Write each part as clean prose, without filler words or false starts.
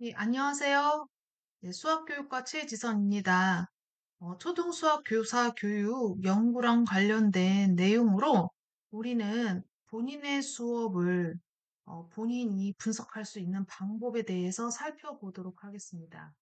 네, 안녕하세요. 네, 수학교육과 최지선입니다. 초등수학 교사 교육 연구랑 관련된 내용으로 우리는 본인의 수업을 본인이 분석할 수 있는 방법에 대해서 살펴보도록 하겠습니다.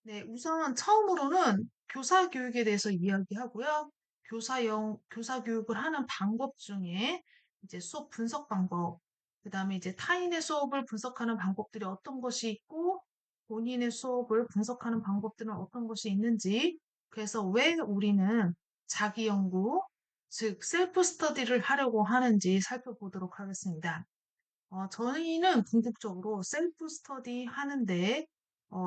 네, 우선 처음으로는 교사 교육에 대해서 이야기하고요. 교사 교육을 하는 방법 중에 이제 수업 분석 방법, 그다음에 이제 타인의 수업을 분석하는 방법들이 어떤 것이 있고, 본인의 수업을 분석하는 방법들은 어떤 것이 있는지, 그래서 왜 우리는 자기 연구, 즉 셀프 스터디를 하려고 하는지 살펴보도록 하겠습니다. 저희는 궁극적으로 셀프 스터디 하는데,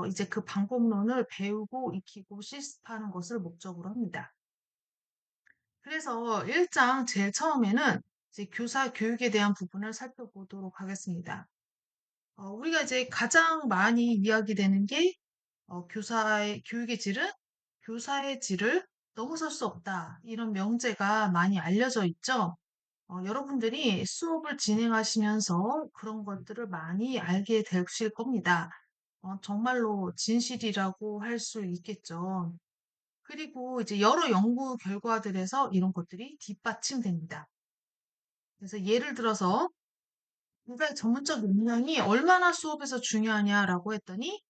이제 그 방법론을 배우고 익히고 실습하는 것을 목적으로 합니다. 그래서 1장 제일 처음에는 이제 교사 교육에 대한 부분을 살펴보도록 하겠습니다. 우리가 이제 가장 많이 이야기되는 게, 교사의 교육의 질은 교사의 질을 넘어설 수 없다. 이런 명제가 많이 알려져 있죠. 여러분들이 수업을 진행하시면서 그런 것들을 많이 알게 되실 겁니다. 정말로 진실이라고 할 수 있겠죠. 그리고 이제 여러 연구 결과들에서 이런 것들이 뒷받침됩니다. 그래서 예를 들어서 굉장히 전문적 역량이 얼마나 수업에서 중요하냐라고 했더니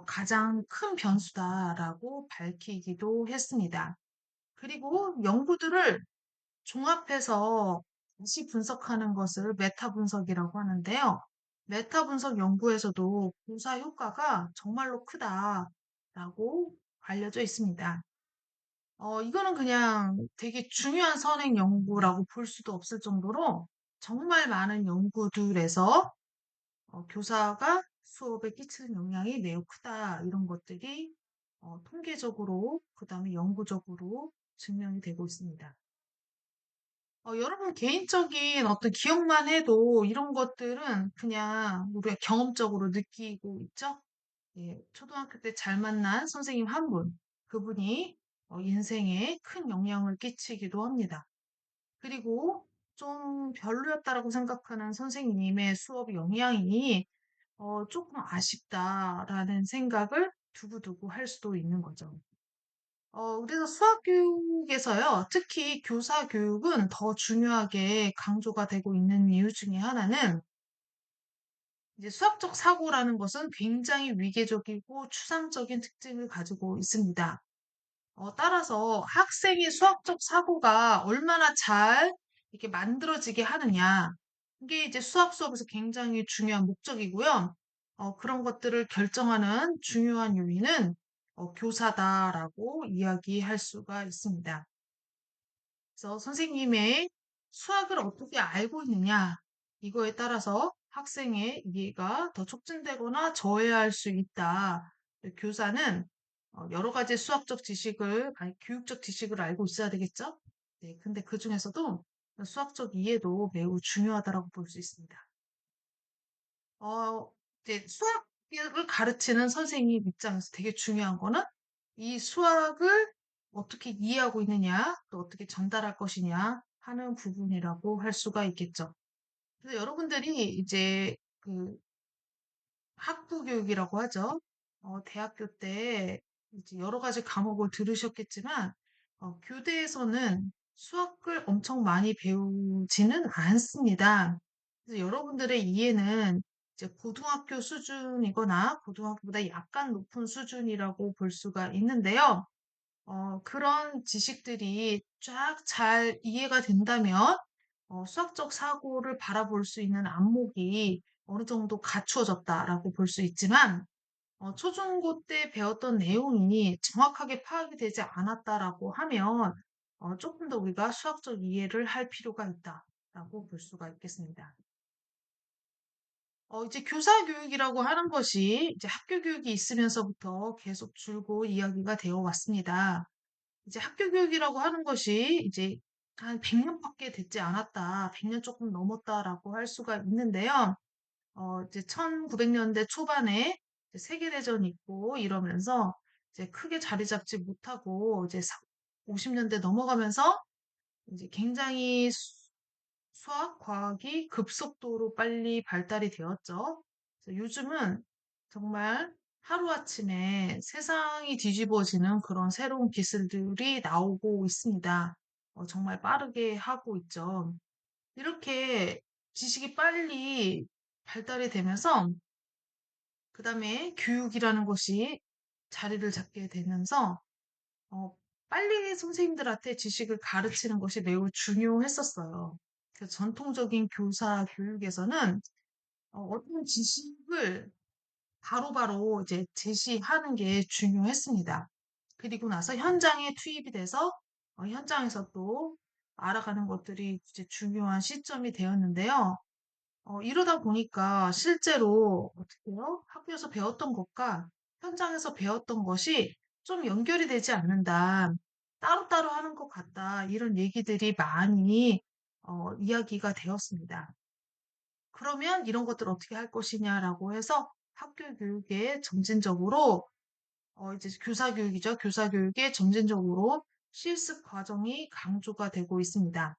가장 큰 변수다라고 밝히기도 했습니다. 그리고 연구들을 종합해서 다시 분석하는 것을 메타 분석이라고 하는데요. 메타 분석 연구에서도 교사 효과가 정말로 크다라고 알려져 있습니다. 이거는 그냥 되게 중요한 선행 연구라고 볼 수도 없을 정도로 정말 많은 연구들에서 교사가 수업에 끼치는 영향이 매우 크다. 이런 것들이 통계적으로, 그 다음에 연구적으로 증명이 되고 있습니다. 여러분 개인적인 어떤 기억만 해도 이런 것들은 그냥 우리가 경험적으로 느끼고 있죠? 예, 초등학교 때 잘 만난 선생님 한 분, 그분이 인생에 큰 영향을 끼치기도 합니다. 그리고 좀 별로였다라고 생각하는 선생님의 수업 영향이 조금 아쉽다라는 생각을 두고두고 할 수도 있는 거죠. 그래서 수학 교육에서요, 특히 교사 교육은 더 중요하게 강조가 되고 있는 이유 중에 하나는 이제 수학적 사고라는 것은 굉장히 위계적이고 추상적인 특징을 가지고 있습니다. 따라서 학생의 수학적 사고가 얼마나 잘 이렇게 만들어지게 하느냐. 이게 이제 수학 수업에서 굉장히 중요한 목적이고요. 그런 것들을 결정하는 중요한 요인은 교사다라고 이야기할 수가 있습니다. 그래서 선생님의 수학을 어떻게 알고 있느냐, 이거에 따라서 학생의 이해가 더 촉진되거나 저해할 수 있다. 교사는 여러 가지 수학적 지식을, 아니, 교육적 지식을 알고 있어야 되겠죠? 네, 근데 그 중에서도 수학적 이해도 매우 중요하다고 볼 수 있습니다. 어, 이제 수학을 가르치는 선생님 입장에서 되게 중요한 거는 이 수학을 어떻게 이해하고 있느냐, 또 어떻게 전달할 것이냐 하는 부분이라고 할 수가 있겠죠. 그래서 여러분들이 이제 그 학부 교육이라고 하죠. 대학교 때 이제 여러 가지 과목을 들으셨겠지만, 교대에서는 수학을 엄청 많이 배우지는 않습니다. 그래서 여러분들의 이해는 이제 고등학교 수준이거나 고등학교보다 약간 높은 수준이라고 볼 수가 있는데요. 그런 지식들이 쫙 잘 이해가 된다면, 수학적 사고를 바라볼 수 있는 안목이 어느 정도 갖추어졌다라고 볼 수 있지만, 초중고 때 배웠던 내용이 정확하게 파악이 되지 않았다라고 하면, 조금 더 우리가 수학적 이해를 할 필요가 있다라고 볼 수가 있겠습니다. 이제 교사 교육이라고 하는 것이 이제 학교 교육이 있으면서부터 계속 줄곧 이야기가 되어 왔습니다. 이제 학교 교육이라고 하는 것이 이제 한 100년밖에 되지 않았다, 100년 조금 넘었다라고 할 수가 있는데요. 이제 1900년대 초반에 이제 세계대전이 있고 이러면서 이제 크게 자리 잡지 못하고 이제 50년대 넘어가면서 이제 굉장히 수학, 과학이 급속도로 빨리 발달이 되었죠. 그래서 요즘은 정말 하루아침에 세상이 뒤집어지는 그런 새로운 기술들이 나오고 있습니다. 정말 빠르게 하고 있죠. 이렇게 지식이 빨리 발달이 되면서 그다음에 교육이라는 것이 자리를 잡게 되면서 어, 빨리 선생님들한테 지식을 가르치는 것이 매우 중요했었어요. 그래서 전통적인 교사 교육에서는 어떤 지식을 바로바로 이제 제시하는 게 중요했습니다. 그리고 나서 현장에 투입이 돼서 현장에서 또 알아가는 것들이 이제 중요한 시점이 되었는데요. 이러다 보니까 실제로 어떻게 해요? 학교에서 배웠던 것과 현장에서 배웠던 것이 좀 연결이 되지 않는다. 따로따로 하는 것 같다. 이런 얘기들이 많이 이야기가 되었습니다. 그러면 이런 것들을 어떻게 할 것이냐라고 해서 학교 교육에 점진적으로 이제 교사 교육이죠. 교사 교육에 점진적으로 실습 과정이 강조가 되고 있습니다.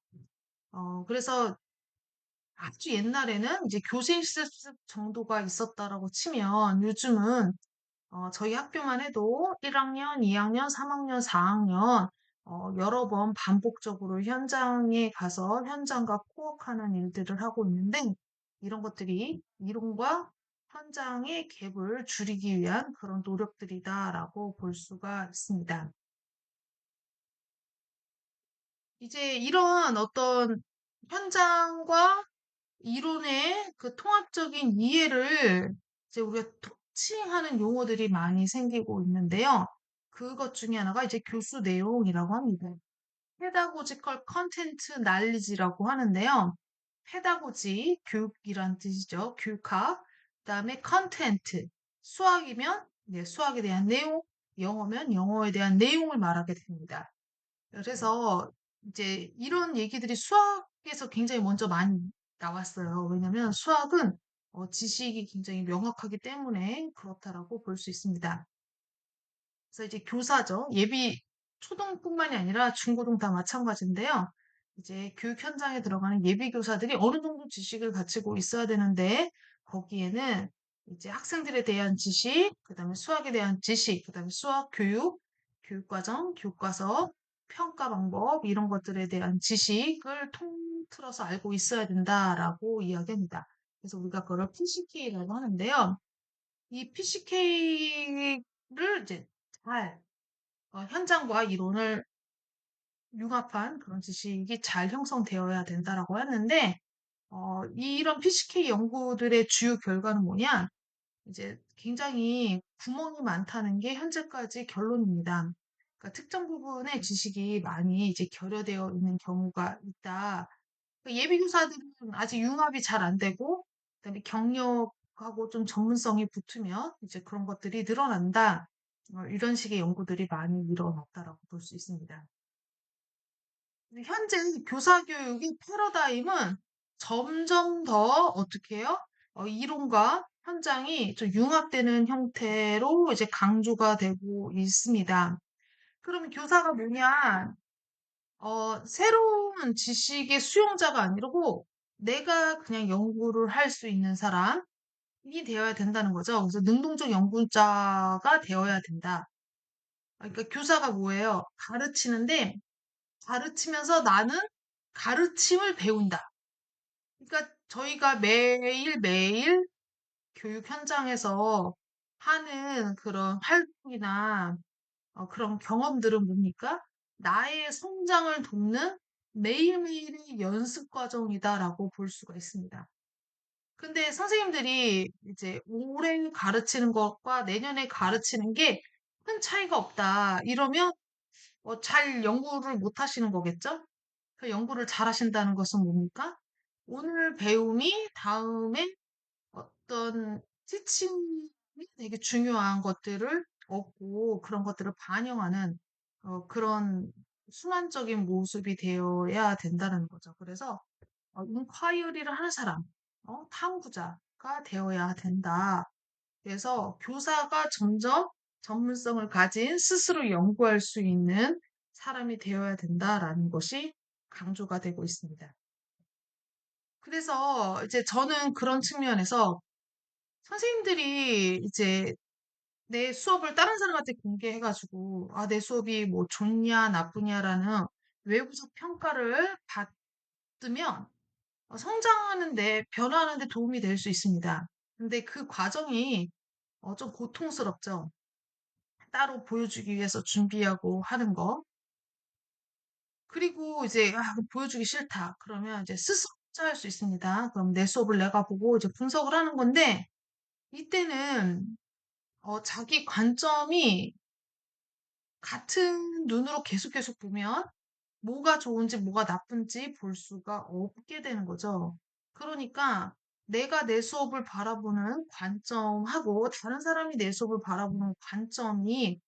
그래서 아주 옛날에는 이제 교실 실습 정도가 있었다라고 치면 요즘은 저희 학교만 해도 1학년, 2학년, 3학년, 4학년 여러 번 반복적으로 현장에 가서 현장과 코업하는 일들을 하고 있는데 이런 것들이 이론과 현장의 갭을 줄이기 위한 그런 노력들이다라고 볼 수가 있습니다. 이제 이런 어떤 현장과 이론의 그 통합적인 이해를 이제 우리가 터치하는 용어들이 많이 생기고 있는데요. 그것 중에 하나가 이제 교수 내용이라고 합니다. pedagogical content knowledge라고 하는데요. 페다고지, 교육이란 뜻이죠. 교육학. 그다음에 content, 수학이면 네, 수학에 대한 내용, 영어면 영어에 대한 내용을 말하게 됩니다. 그래서 이제 이런 얘기들이 수학에서 굉장히 먼저 많이 나왔어요. 왜냐하면 수학은 지식이 굉장히 명확하기 때문에 그렇다라고 볼 수 있습니다. 그래서 이제 교사죠. 예비 초등뿐만이 아니라 중고등 다 마찬가지인데요. 이제 교육 현장에 들어가는 예비 교사들이 어느 정도 지식을 가지고 있어야 되는데 거기에는 이제 학생들에 대한 지식, 그다음에 수학에 대한 지식, 그다음에 수학 교육, 교육과정, 교과서, 평가 방법 이런 것들에 대한 지식을 통틀어서 알고 있어야 된다라고 이야기합니다. 그래서 우리가 그걸 PCK라고 하는데요. 이 PCK를 이제 잘 현장과 이론을 융합한 그런 지식이 잘 형성되어야 된다라고 했는데 이런 PCK 연구들의 주요 결과는 뭐냐? 이제 굉장히 구멍이 많다는 게 현재까지 결론입니다. 그러니까 특정 부분의 지식이 많이 이제 결여되어 있는 경우가 있다. 그러니까 예비교사들은 아직 융합이 잘 안 되고, 그다음에 경력하고 좀 전문성이 붙으면 이제 그런 것들이 늘어난다. 이런 식의 연구들이 많이 일어났다라고 볼 수 있습니다. 현재 교사 교육의 패러다임은 점점 더 어떻게 해요? 이론과 현장이 좀 융합되는 형태로 이제 강조가 되고 있습니다. 그러면 교사가 뭐냐? 새로운 지식의 수용자가 아니고 내가 그냥 연구를 할 수 있는 사람이 되어야 된다는 거죠. 그래서 능동적 연구자가 되어야 된다. 그러니까 교사가 뭐예요? 가르치는데 가르치면서 나는 가르침을 배운다. 그러니까 저희가 매일매일 교육 현장에서 하는 그런 활동이나 그런 경험들은 뭡니까? 나의 성장을 돕는 매일매일의 연습 과정이다라고 볼 수가 있습니다. 근데 선생님들이 이제 올해 가르치는 것과 내년에 가르치는 게 큰 차이가 없다. 이러면 잘 연구를 못 하시는 거겠죠? 그 연구를 잘 하신다는 것은 뭡니까? 오늘 배움이 다음에 어떤 티칭이 되게 중요한 것들을 얻고 그런 것들을 반영하는 그런 순환적인 모습이 되어야 된다는 거죠. 그래서 인콰이어리를 하는 사람, 탐구자가 되어야 된다. 그래서 교사가 점점 전문성을 가진 스스로 연구할 수 있는 사람이 되어야 된다라는 것이 강조가 되고 있습니다. 그래서 이제 저는 그런 측면에서 선생님들이 이제 내 수업을 다른 사람한테 공개해가지고, 아, 내 수업이 뭐 좋냐, 나쁘냐라는 외부적 평가를 받으면 성장하는데, 변화하는데 도움이 될 수 있습니다. 근데 그 과정이 좀 고통스럽죠. 따로 보여주기 위해서 준비하고 하는 거. 그리고 이제, 아, 그거 보여주기 싫다. 그러면 이제 스스로 할 수 있습니다. 그럼 내 수업을 내가 보고 이제 분석을 하는 건데, 이때는 자기 관점이 같은 눈으로 계속 보면 뭐가 좋은지 뭐가 나쁜지 볼 수가 없게 되는 거죠. 그러니까 내가 내 수업을 바라보는 관점하고 다른 사람이 내 수업을 바라보는 관점이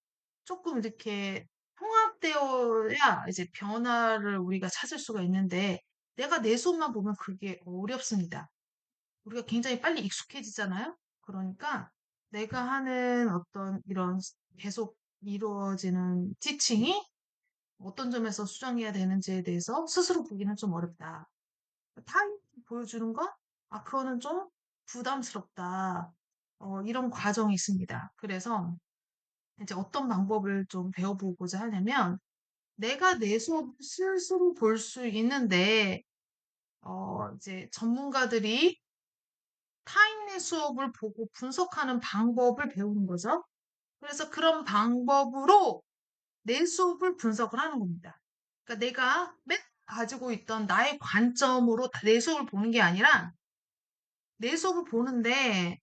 조금 이렇게 통합되어야 이제 변화를 우리가 찾을 수가 있는데 내가 내 수업만 보면 그게 어렵습니다. 우리가 굉장히 빨리 익숙해지잖아요. 그러니까 내가 하는 어떤 이런 계속 이루어지는 티칭이 어떤 점에서 수정해야 되는지에 대해서 스스로 보기는 좀 어렵다. 타인이 보여주는 거? 아, 그거는 좀 부담스럽다. 이런 과정이 있습니다. 그래서 이제 어떤 방법을 좀 배워보고자 하냐면 내가 내 수업을 스스로 볼 수 있는데, 이제 전문가들이 타인의 수업을 보고 분석하는 방법을 배우는 거죠. 그래서 그런 방법으로 내 수업을 분석을 하는 겁니다. 그러니까 내가 맨 가지고 있던 나의 관점으로 내 수업을 보는 게 아니라 내 수업을 보는데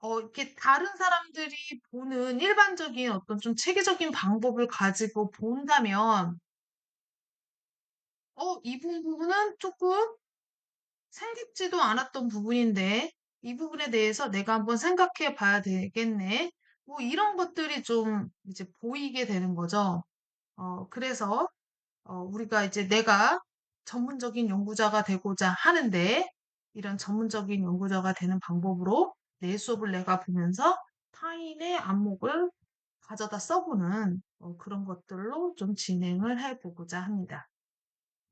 이렇게 다른 사람들이 보는 일반적인 어떤 좀 체계적인 방법을 가지고 본다면 이 부분은 조금 생각지도 않았던 부분인데 이 부분에 대해서 내가 한번 생각해 봐야 되겠네. 뭐 이런 것들이 좀 이제 보이게 되는 거죠. 그래서 우리가 이제 내가 전문적인 연구자가 되고자 하는데 이런 전문적인 연구자가 되는 방법으로 내 수업을 내가 보면서 타인의 안목을 가져다 써보는 그런 것들로 좀 진행을 해보고자 합니다.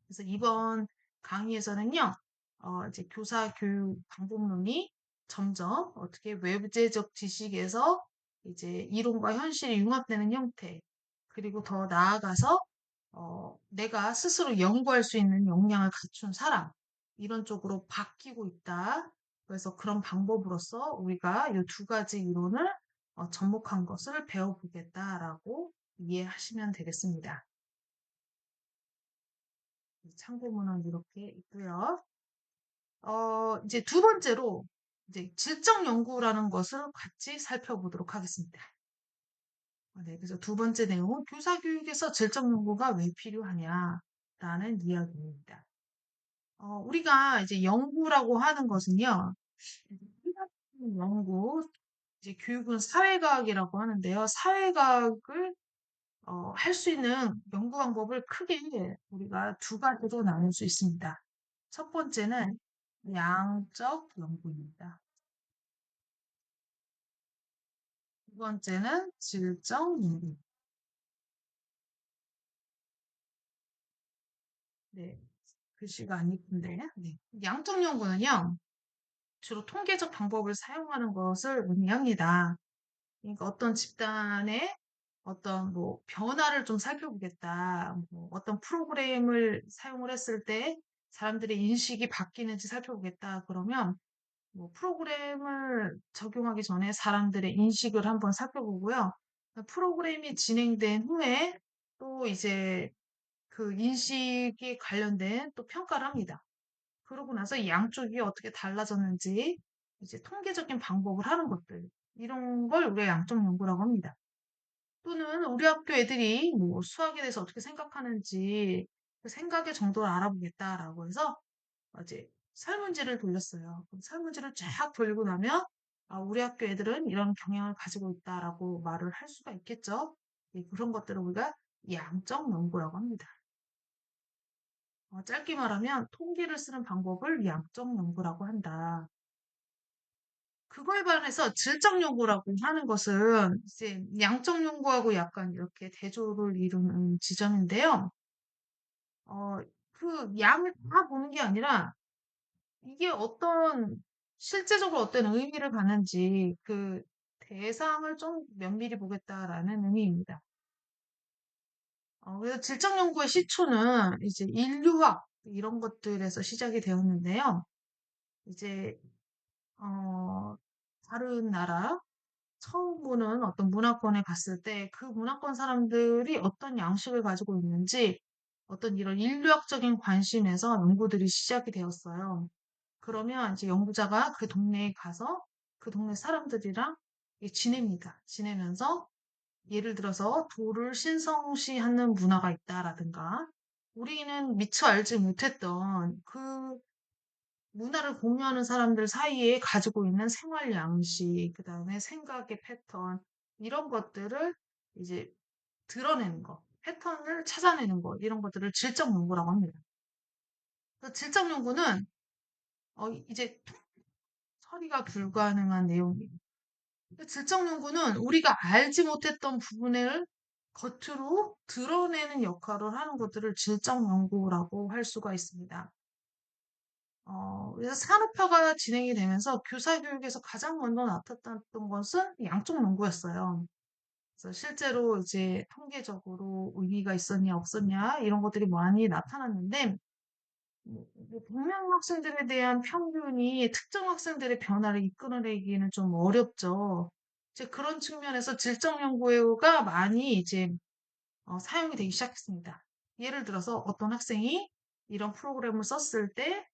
그래서 이번 강의에서는요, 이제 교사 교육 방법론이 점점 어떻게 외부재적 지식에서 이제 이론과 현실이 융합되는 형태, 그리고 더 나아가서 내가 스스로 연구할 수 있는 역량을 갖춘 사람, 이런 쪽으로 바뀌고 있다. 그래서 그런 방법으로서 우리가 이 두 가지 이론을 접목한 것을 배워보겠다라고 이해하시면 되겠습니다. 참고문은 이렇게 있고요. 이제 두 번째로 이제 질적 연구라는 것을 같이 살펴보도록 하겠습니다. 네, 그래서 두 번째 내용은 교사 교육에서 질적 연구가 왜 필요하냐라는 이야기입니다. 우리가 이제 연구라고 하는 것은요, 연구, 이제 교육은 사회과학이라고 하는데요. 사회과학을 할 수 있는 연구 방법을 크게 우리가 두 가지로 나눌 수 있습니다. 첫 번째는 양적 연구입니다. 두 번째는 질적 연구. 네, 글씨가 안 이쁜데. 네. 양적 연구는요, 주로 통계적 방법을 사용하는 것을 의미합니다. 그러니까 어떤 집단의 어떤 뭐 변화를 좀 살펴보겠다. 뭐 어떤 프로그램을 사용을 했을 때 사람들의 인식이 바뀌는지 살펴보겠다. 그러면 뭐 프로그램을 적용하기 전에 사람들의 인식을 한번 살펴보고요. 프로그램이 진행된 후에 또 이제 그 인식에 관련된 또 평가를 합니다. 그러고 나서 이 양쪽이 어떻게 달라졌는지 이제 통계적인 방법을 하는 것들. 이런 걸 우리가 양적 연구라고 합니다. 또는 우리 학교 애들이 뭐 수학에 대해서 어떻게 생각하는지 그 생각의 정도를 알아보겠다라고 해서 이제 설문지를 돌렸어요. 그럼 설문지를 쫙 돌리고 나면 우리 학교 애들은 이런 경향을 가지고 있다라고 말을 할 수가 있겠죠. 예, 그런 것들을 우리가 양적 연구라고 합니다. 짧게 말하면 통계를 쓰는 방법을 양적 연구라고 한다. 그거에 반해서 질적 연구라고 하는 것은 이제 양적 연구하고 약간 이렇게 대조를 이루는 지점인데요. 그 양을 다 보는 게 아니라 이게 실제적으로 어떤 의미를 갖는지 그 대상을 좀 면밀히 보겠다라는 의미입니다. 그래서 질적 연구의 시초는 이제 인류학 이런 것들에서 시작이 되었는데요. 이제 어, 다른 나라 처음 보는 어떤 문화권에 갔을 때 그 문화권 사람들이 어떤 양식을 가지고 있는지 어떤 이런 인류학적인 관심에서 연구들이 시작이 되었어요. 그러면 이제 연구자가 그 동네에 가서 그 동네 사람들이랑 지냅니다. 지내면서 예를 들어서 돌을 신성시하는 문화가 있다라든가 우리는 미처 알지 못했던 그 문화를 공유하는 사람들 사이에 가지고 있는 생활 양식, 그다음에 생각의 패턴, 이런 것들을 이제 드러내는 거, 패턴을 찾아내는 거, 이런 것들을 질적 연구라고 합니다. 그래서 질적 연구는 이제 처리가 불가능한 내용이에요. 질적 연구는 우리가 알지 못했던 부분을 겉으로 드러내는 역할을 하는 것들을 질적 연구라고 할 수가 있습니다. 그래서 산업화가 진행이 되면서 교사 교육에서 가장 먼저 나타났던 것은 양쪽 연구였어요. 그래서 실제로 이제 통계적으로 의미가 있었냐 없었냐 이런 것들이 많이 나타났는데 100명 학생들에 대한 평균이 특정 학생들의 변화를 이끌어내기는 좀 어렵죠. 이제 그런 측면에서 질적 연구가 많이 이제 사용이 되기 시작했습니다. 예를 들어서 어떤 학생이 이런 프로그램을 썼을 때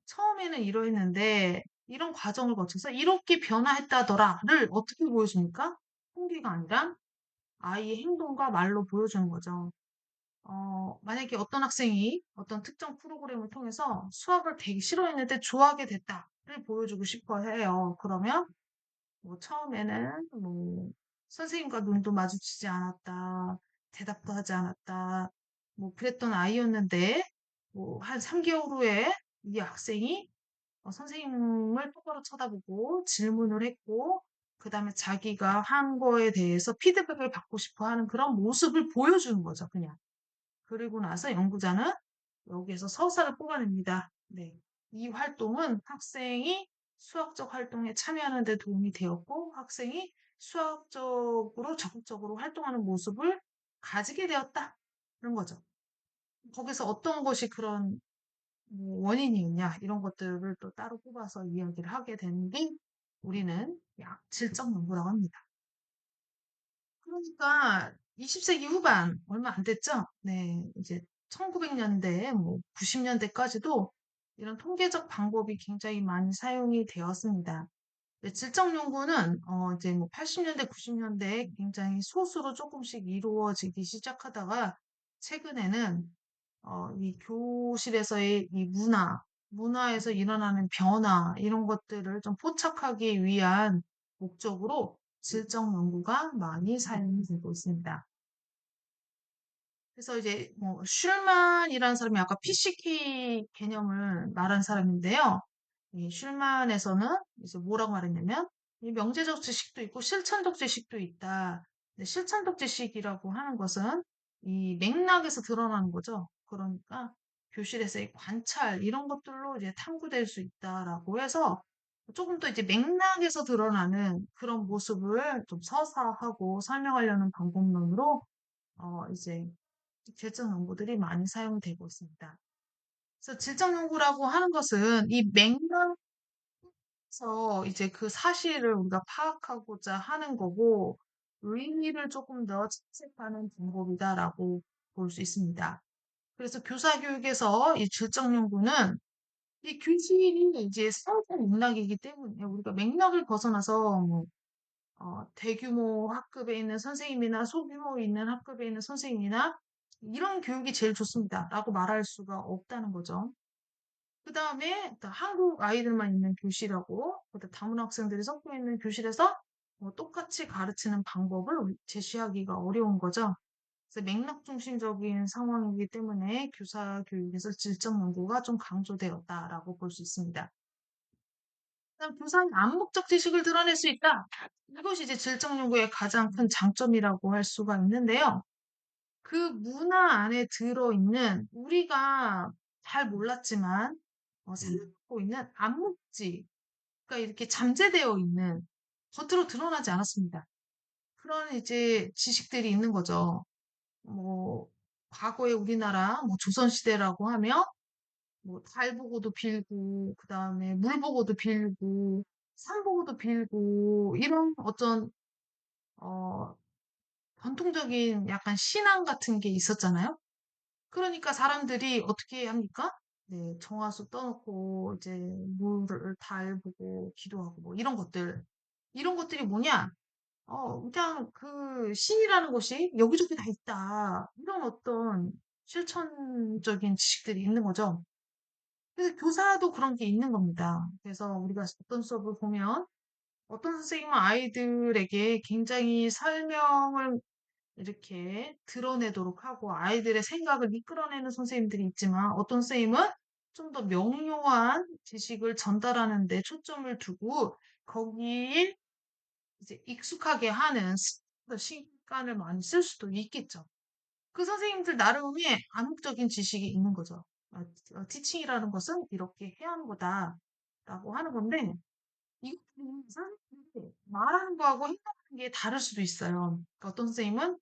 처음에는 이러했는데 이런 과정을 거쳐서 이렇게 변화했다더라를 어떻게 보여줍니까? 통계가 아니라 아이의 행동과 말로 보여주는 거죠. 만약에 어떤 학생이 어떤 특정 프로그램을 통해서 수학을 되게 싫어했는데 좋아하게 됐다를 보여주고 싶어 해요. 그러면 뭐 처음에는 뭐 선생님과 눈도 마주치지 않았다, 대답도 하지 않았다, 뭐 그랬던 아이였는데 뭐 한 3개월 후에 이 학생이 선생님을 똑바로 쳐다보고 질문을 했고, 그 다음에 자기가 한 거에 대해서 피드백을 받고 싶어 하는 그런 모습을 보여주는 거죠, 그냥. 그리고 나서 연구자는 여기에서 서사를 뽑아냅니다. 네. 이 활동은 학생이 수학적 활동에 참여하는 데 도움이 되었고, 학생이 수학적으로 적극적으로 활동하는 모습을 가지게 되었다. 그런 거죠. 거기서 어떤 것이 그런 뭐 원인이 있냐 이런 것들을 또 따로 뽑아서 이야기를 하게 되는 게 우리는 질적 연구라고 합니다. 그러니까 20세기 후반 얼마 안 됐죠? 네, 이제 1900년대, 뭐 90년대까지도 이런 통계적 방법이 굉장히 많이 사용이 되었습니다. 네, 질적 연구는 이제 뭐 80년대, 90년대에 굉장히 소수로 조금씩 이루어지기 시작하다가 최근에는 이 교실에서의 이 문화에서 일어나는 변화, 이런 것들을 좀 포착하기 위한 목적으로 질적 연구가 많이 사용이 되고 있습니다. 그래서 이제 뭐 슐만이라는 사람이 아까 PCK 개념을 말한 사람인데요. 이 슐만에서는 이제 뭐라고 말했냐면 이 명제적 지식도 있고 실천적 지식도 있다. 근데 실천적 지식이라고 하는 것은 이 맥락에서 드러나는 거죠. 그러니까 교실에서의 관찰 이런 것들로 이제 탐구될 수 있다라고 해서 조금 더 이제 맥락에서 드러나는 그런 모습을 좀 서사하고 설명하려는 방법론으로 이제 질적 연구들이 많이 사용되고 있습니다. 그래서 질적 연구라고 하는 것은 이 맥락에서 이제 그 사실을 우리가 파악하고자 하는 거고, 의미를 조금 더 채색하는 방법이다라고 볼 수 있습니다. 그래서 교사 교육에서 이 질적 연구는 이 교실이 이제 사회적 맥락이기 때문에 우리가 맥락을 벗어나서 뭐 대규모 학급에 있는 선생님이나 소규모 있는 학급에 있는 선생님이나 이런 교육이 제일 좋습니다라고 말할 수가 없다는 거죠. 그 다음에 한국 아이들만 있는 교실하고 다문화 학생들이 섞여 있는 교실에서 똑같이 가르치는 방법을 제시하기가 어려운 거죠. 그래서 맥락 중심적인 상황이기 때문에 교사 교육에서 질적 연구가 좀 강조되었다라고 볼 수 있습니다. 그다음 교사는 암묵적 지식을 드러낼 수 있다. 이것이 이제 질적 연구의 가장 큰 장점이라고 할 수가 있는데요. 그 문화 안에 들어있는 우리가 잘 몰랐지만 생각하고 있는 암묵지, 그러니까 이렇게 잠재되어 있는 겉으로 드러나지 않았습니다. 그런 이제 지식들이 있는 거죠. 뭐 과거의 우리나라 뭐 조선시대라고 하면 뭐 달 보고도 빌고 그다음에 물 보고도 빌고 산 보고도 빌고 이런 어떤 어 전통적인 약간 신앙 같은 게 있었잖아요. 그러니까 사람들이 어떻게 합니까? 네, 정화수 떠놓고 이제 물을 달 보고 기도하고 뭐 이런 것들. 이런 것들이 뭐냐? 그냥 그 신이라는 것이 여기저기 다 있다. 이런 어떤 실천적인 지식들이 있는 거죠. 그래서 교사도 그런 게 있는 겁니다. 그래서 우리가 어떤 수업을 보면 어떤 선생님은 아이들에게 굉장히 설명을 이렇게 드러내도록 하고 아이들의 생각을 이끌어내는 선생님들이 있지만 어떤 선생님은 좀 더 명료한 지식을 전달하는 데 초점을 두고 거기에 이제 익숙하게 하는 시간을 많이 쓸 수도 있겠죠. 그 선생님들 나름의 암묵적인 지식이 있는 거죠. 티칭이라는 것은 이렇게 해야 하는 거다라고 하는 건데 이것들이 선생님들이 말하는 거하고 행동하는 게 다를 수도 있어요. 그러니까 어떤 선생님은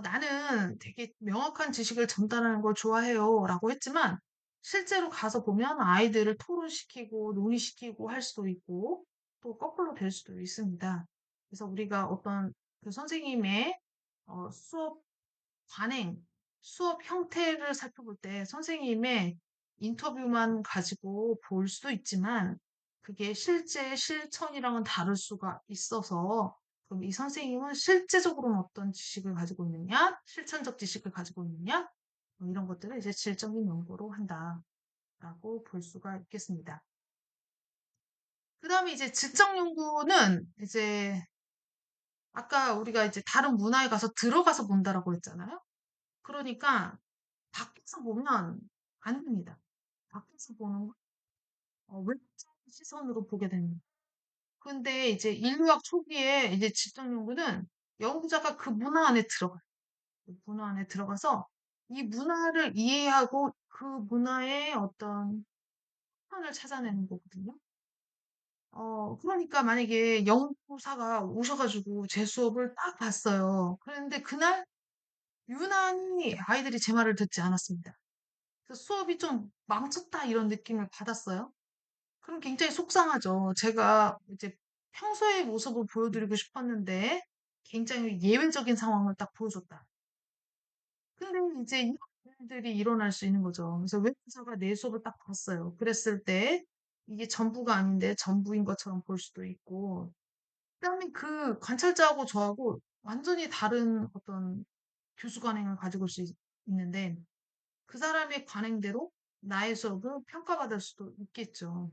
나는 되게 명확한 지식을 전달하는 걸 좋아해요. 라고 했지만, 실제로 가서 보면 아이들을 토론시키고 논의시키고 할 수도 있고, 또 거꾸로 될 수도 있습니다. 그래서 우리가 어떤 그 선생님의 수업 관행, 수업 형태를 살펴볼 때 선생님의 인터뷰만 가지고 볼 수도 있지만 그게 실제 실천이랑은 다를 수가 있어서 그럼 이 선생님은 실제적으로는 어떤 지식을 가지고 있느냐, 실천적 지식을 가지고 있느냐, 뭐 이런 것들을 이제 질적인 연구로 한다라고 볼 수가 있겠습니다. 그 다음에 이제 질적 연구는 이제 아까 우리가 이제 다른 문화에 가서 들어가서 본다라고 했잖아요. 그러니까 밖에서 보면 안 됩니다. 밖에서 보는 건 외적인 시선으로 보게 됩니다. 근데 이제 인류학 초기에 이제 집단 연구는 연구자가 그 문화 안에 들어가요. 그 문화 안에 들어가서 이 문화를 이해하고 그 문화의 어떤 현을 찾아내는 거거든요. 그러니까 만약에 연구사가 오셔가지고 제 수업을 딱 봤어요. 그런데 그날 유난히 아이들이 제 말을 듣지 않았습니다. 그래서 수업이 좀 망쳤다 이런 느낌을 받았어요. 그럼 굉장히 속상하죠. 제가 이제 평소의 모습을 보여드리고 싶었는데 굉장히 예외적인 상황을 딱 보여줬다. 근데 이제 이런 일들이 일어날 수 있는 거죠. 그래서 외국사가 내 수업을 딱 봤어요. 그랬을 때 이게 전부가 아닌데 전부인 것처럼 볼 수도 있고 그다음에 그 관찰자하고 저하고 완전히 다른 어떤 교수 관행을 가지고 있는데 그 사람의 관행대로 나의 수업은 평가받을 수도 있겠죠.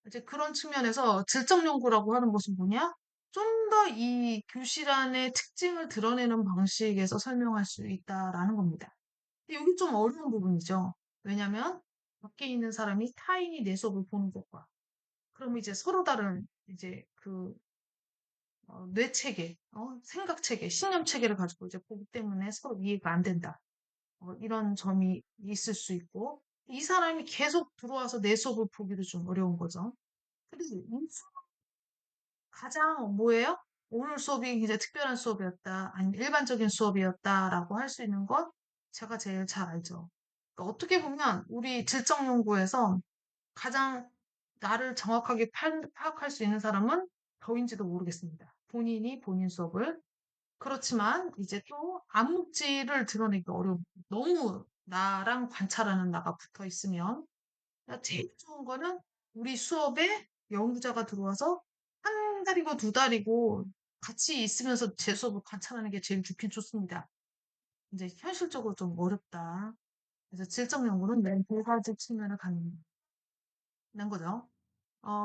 이제 그런 측면에서 질적 연구라고 하는 것은 뭐냐? 좀 더 이 교실 안의 특징을 드러내는 방식에서 설명할 수 있다라는 겁니다. 근데 여기 좀 어려운 부분이죠. 왜냐면 밖에 있는 사람이 타인이 내 수업을 보는 것과 그럼 이제 서로 다른 이제 그 뇌 체계, 생각 체계, 신념 체계를 가지고 이제 보기 때문에 서로 이해가 안 된다. 이런 점이 있을 수 있고 이 사람이 계속 들어와서 내 수업을 보기도 좀 어려운 거죠. 그리고 이 가장 뭐예요? 오늘 수업이 굉장히 특별한 수업이었다. 아니면 일반적인 수업이었다라고 할 수 있는 건 제가 제일 잘 알죠. 그러니까 어떻게 보면 우리 질적 연구에서 가장 나를 정확하게 파악할 수 있는 사람은 저인지도 모르겠습니다. 본인이 본인 수업을. 그렇지만 이제 또 암묵지를 드러내기 어려운 너무 나랑 관찰하는 나가 붙어 있으면 제일 좋은 거는 우리 수업에 연구자가 들어와서 한 달이고 두 달이고 같이 있으면서 제 수업을 관찰하는 게 제일 좋긴 좋습니다. 이제 현실적으로 좀 어렵다. 그래서 질적 연구는 네 가지 측면을 갖는 거죠.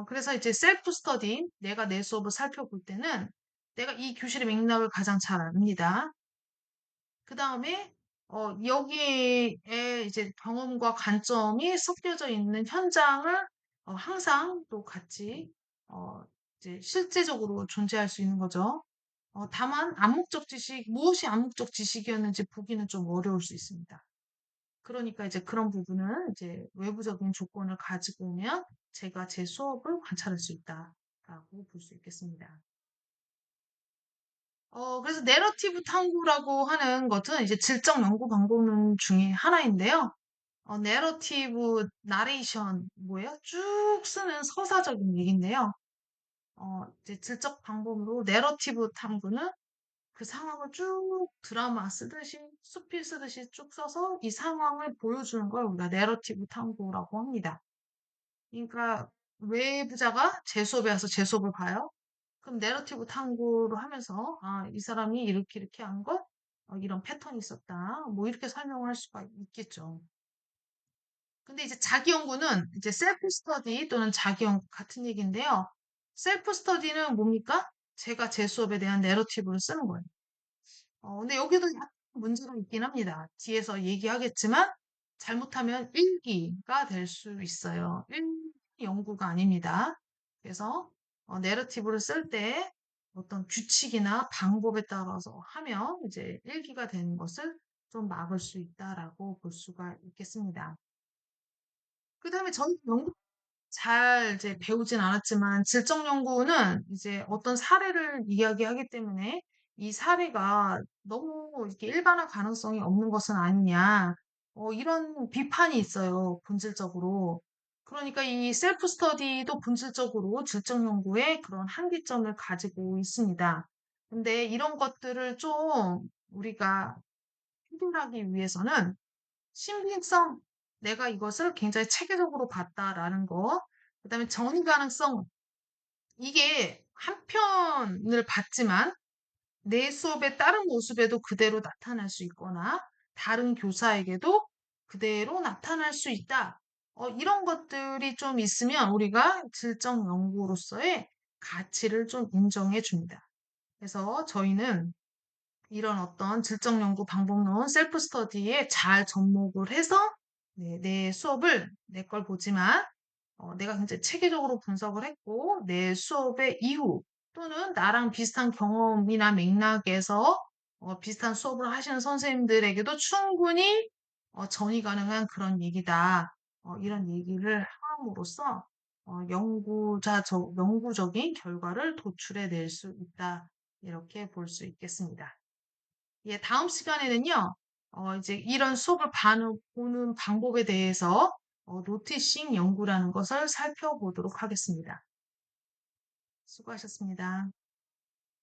그래서 이제 셀프 스터디, 내가 내 수업을 살펴볼 때는 내가 이 교실의 맥락을 가장 잘 압니다. 그 다음에 여기에 이제 경험과 관점이 섞여져 있는 현장을 항상 또 같이 어, 이제 실제적으로 존재할 수 있는 거죠. 다만 암묵적 지식, 무엇이 암묵적 지식이었는지 보기는 좀 어려울 수 있습니다. 그러니까 이제 그런 부분은 이제 외부적인 조건을 가지고 오면 제가 제 수업을 관찰할 수 있다라고 볼 수 있겠습니다. 그래서 내러티브 탐구라고 하는 것은 이제 질적 연구 방법 중에 하나인데요. 내러티브 나레이션 뭐예요? 쭉 쓰는 서사적인 얘기인데요. 이제 질적 방법으로 내러티브 탐구는 그 상황을 쭉 드라마 쓰듯이 수필 쓰듯이 쭉 써서 이 상황을 보여주는 걸 우리가 내러티브 탐구라고 합니다. 그러니까 외부자가 제 수업에 와서 제 수업을 봐요. 그럼 내러티브 탐구를 하면서 이 사람이 이렇게 이렇게 한 걸 이런 패턴이 있었다. 뭐 이렇게 설명을 할 수가 있겠죠. 근데 이제 자기 연구는 이제 셀프 스터디 또는 자기 연구 같은 얘기인데요. 셀프 스터디는 뭡니까? 제가 제 수업에 대한 내러티브를 쓰는 거예요. 근데 여기도 약간 문제가 있긴 합니다. 뒤에서 얘기하겠지만 잘못하면 일기가 될 수 있어요. 일기 연구가 아닙니다. 그래서 내러티브를 쓸 때 어떤 규칙이나 방법에 따라서 하면 이제 일기가 되는 것을 좀 막을 수 있다라고 볼 수가 있겠습니다. 그다음에 저는 연구 잘 이제 배우진 않았지만 질적 연구는 이제 어떤 사례를 이야기하기 때문에 이 사례가 너무 이렇게 일반화 가능성이 없는 것은 아니냐. 이런 비판이 있어요. 본질적으로. 그러니까 이 셀프 스터디도 본질적으로 질적 연구의 그런 한계점을 가지고 있습니다. 근데 이런 것들을 좀 우리가 해결하기 위해서는 신빙성, 내가 이것을 굉장히 체계적으로 봤다라는 거. 그다음에 전이 가능성, 이게 한 편을 봤지만 내 수업의 다른 모습에도 그대로 나타날 수 있거나 다른 교사에게도 그대로 나타날 수 있다. 이런 것들이 좀 있으면 우리가 질적 연구로서의 가치를 좀 인정해 줍니다. 그래서 저희는 이런 어떤 질적 연구 방법론 셀프 스터디에 잘 접목을 해서 내 수업을 내 걸 보지만 내가 굉장히 체계적으로 분석을 했고 내 수업의 이후 또는 나랑 비슷한 경험이나 맥락에서 비슷한 수업을 하시는 선생님들에게도 충분히 전이 가능한 그런 얘기다. 이런 얘기를 함으로써 연구적인 결과를 도출해 낼 수 있다. 이렇게 볼 수 있겠습니다. 예, 다음 시간에는요, 이제 이런 수업을 보는 방법에 대해서 노티싱 연구라는 것을 살펴보도록 하겠습니다. 수고하셨습니다.